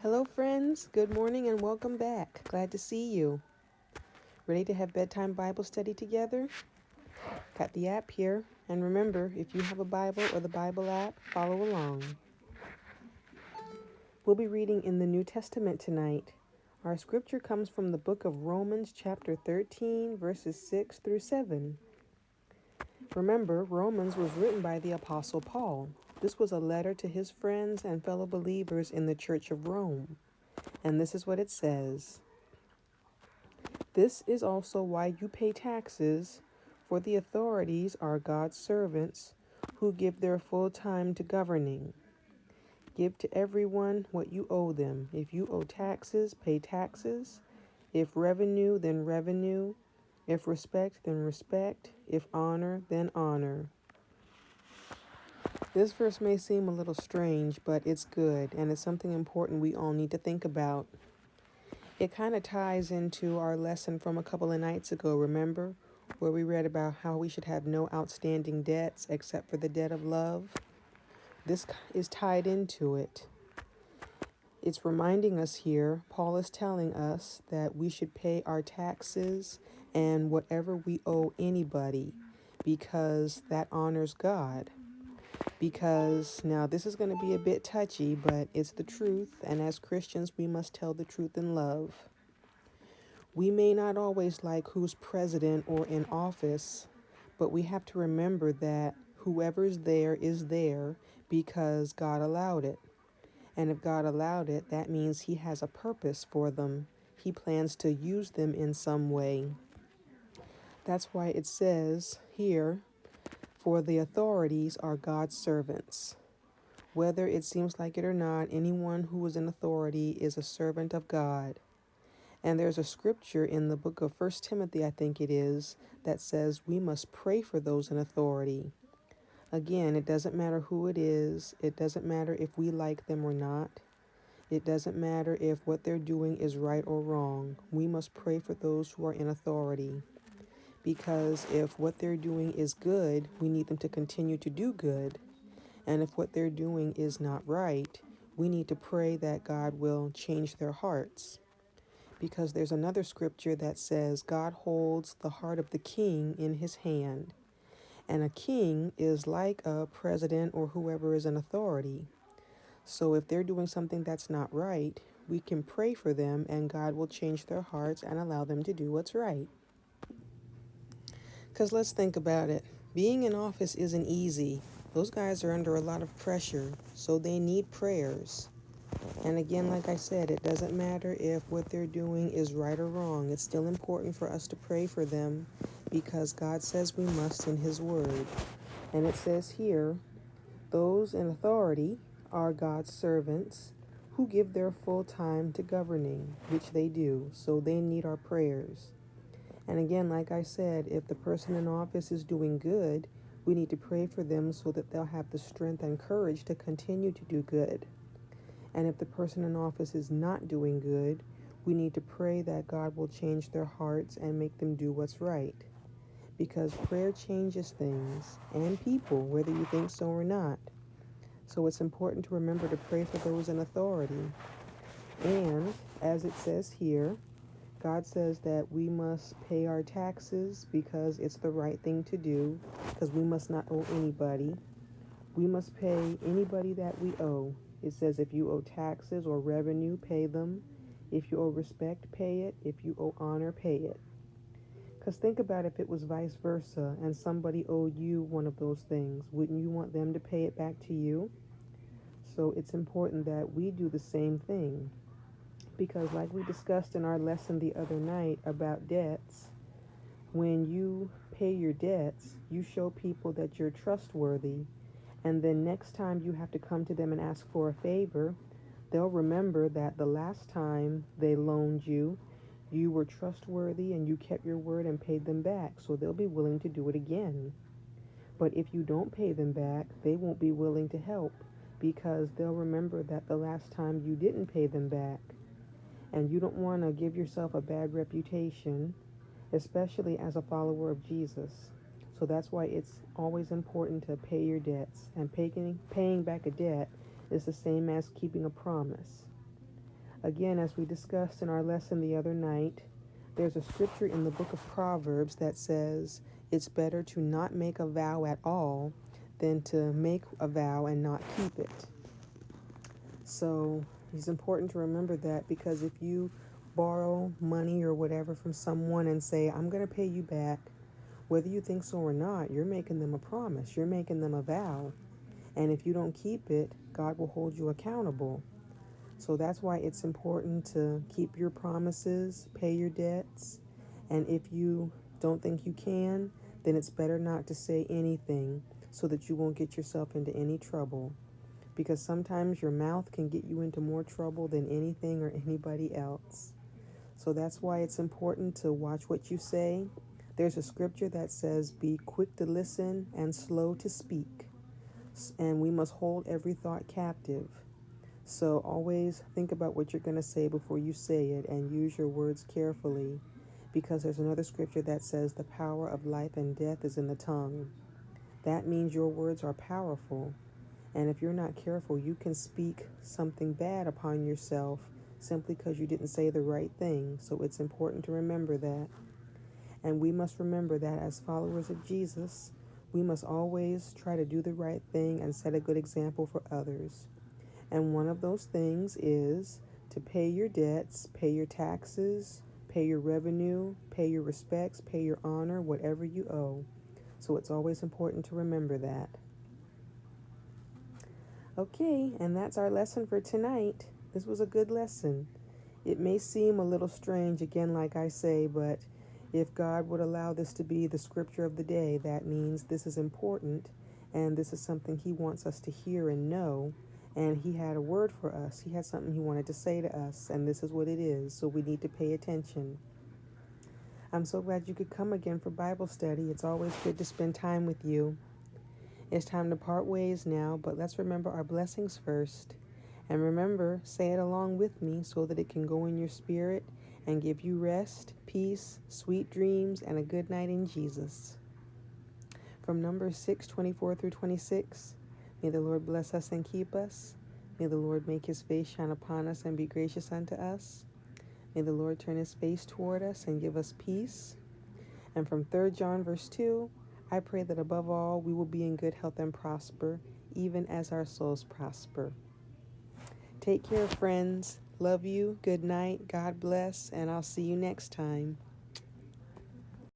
Hello, friends. Good morning and welcome back. Glad to see you. Ready to have bedtime Bible study together? Got the app here. And remember, if you have a Bible or the Bible app, follow along. We'll be reading in the New Testament tonight. Our scripture comes from the book of Romans, chapter 13, verses 6 through 7. Remember, Romans was written by the Apostle Paul. This was a letter to his friends and fellow believers in the Church of Rome. And this is what it says. This is also why you pay taxes, for the authorities are God's servants who give their full time to governing. Give to everyone what you owe them. If you owe taxes, pay taxes. If revenue, then revenue. If respect, then respect. If honor, then honor. This verse may seem a little strange, but it's good, and it's something important we all need to think about. It kind of ties into our lesson from a couple of nights ago, remember? Where we read about how we should have no outstanding debts except for the debt of love. This is tied into it. It's reminding us here, Paul is telling us that we should pay our taxes and whatever we owe anybody because that honors God. Because now this is going to be a bit touchy, but it's the truth, and as Christians we must tell the truth in love. We may not always like who's president or in office, but we have to remember that whoever's there is there because God allowed it. And if God allowed it, that means He has a purpose for them. He plans to use them in some way. That's why it says here, for the authorities are God's servants. Whether it seems like it or not, anyone who is in authority is a servant of God. And there's a scripture in the book of 1 Timothy, I think it is, that says we must pray for those in authority. Again, it doesn't matter who it is. It doesn't matter if we like them or not. It doesn't matter if what they're doing is right or wrong. We must pray for those who are in authority. Because if what they're doing is good, we need them to continue to do good. And if what they're doing is not right, we need to pray that God will change their hearts. Because there's another scripture that says God holds the heart of the king in his hand. And a king is like a president or whoever is in authority. So if they're doing something that's not right, we can pray for them and God will change their hearts and allow them to do what's right. Because let's think about it. Being in office isn't easy. Those guys are under a lot of pressure, so they need prayers. And again, like I said, it doesn't matter if what they're doing is right or wrong. It's still important for us to pray for them because God says we must in His Word. And it says here, those in authority are God's servants who give their full time to governing, which they do, so they need our prayers. And again, like I said, if the person in office is doing good, we need to pray for them so that they'll have the strength and courage to continue to do good. And if the person in office is not doing good, we need to pray that God will change their hearts and make them do what's right. Because prayer changes things and people, whether you think so or not. So it's important to remember to pray for those in authority. And as it says here, God says that we must pay our taxes because it's the right thing to do, because we must not owe anybody. We must pay anybody that we owe. It says if you owe taxes or revenue, pay them. If you owe respect, pay it. If you owe honor, pay it. Because think about if it was vice versa and somebody owed you one of those things. Wouldn't you want them to pay it back to you? So it's important that we do the same thing. Because like we discussed in our lesson the other night about debts, when you pay your debts, you show people that you're trustworthy. And then next time you have to come to them and ask for a favor, they'll remember that the last time they loaned you, you were trustworthy and you kept your word and paid them back. So they'll be willing to do it again. But if you don't pay them back, they won't be willing to help because they'll remember that the last time you didn't pay them back. And you don't want to give yourself a bad reputation, especially as a follower of Jesus. So that's why it's always important to pay your debts. And paying back a debt is the same as keeping a promise. Again, as we discussed in our lesson the other night, there's a scripture in the book of Proverbs that says it's better to not make a vow at all than to make a vow and not keep it. So it's important to remember that, because if you borrow money or whatever from someone and say, I'm going to pay you back, whether you think so or not, you're making them a promise. You're making them a vow. And if you don't keep it, God will hold you accountable. So that's why it's important to keep your promises, pay your debts. And if you don't think you can, then it's better not to say anything so that you won't get yourself into any trouble. Because sometimes your mouth can get you into more trouble than anything or anybody else. So that's why it's important to watch what you say. There's a scripture that says, be quick to listen and slow to speak. And we must hold every thought captive. So always think about what you're going to say before you say it, and use your words carefully, because there's another scripture that says the power of life and death is in the tongue. That means your words are powerful. And if you're not careful, you can speak something bad upon yourself simply because you didn't say the right thing. So it's important to remember that. And we must remember that as followers of Jesus, we must always try to do the right thing and set a good example for others. And one of those things is to pay your debts, pay your taxes, pay your revenue, pay your respects, pay your honor, whatever you owe. So it's always important to remember that. Okay, and that's our lesson for tonight. This was a good lesson. It may seem a little strange, again, like I say, but if God would allow this to be the scripture of the day, that means this is important, and this is something He wants us to hear and know, and He had a word for us. He had something He wanted to say to us, and this is what it is, so we need to pay attention. I'm so glad you could come again for Bible study. It's always good to spend time with you. It's time to part ways now, but let's remember our blessings first. And remember, say it along with me so that it can go in your spirit and give you rest, peace, sweet dreams, and a good night in Jesus. From Numbers 6:24-26, may the Lord bless us and keep us. May the Lord make His face shine upon us and be gracious unto us. May the Lord turn His face toward us and give us peace. And from 3 John verse 2, I pray that above all we will be in good health and prosper, even as our souls prosper. Take care, friends. Love you. Good night. God bless. And I'll see you next time.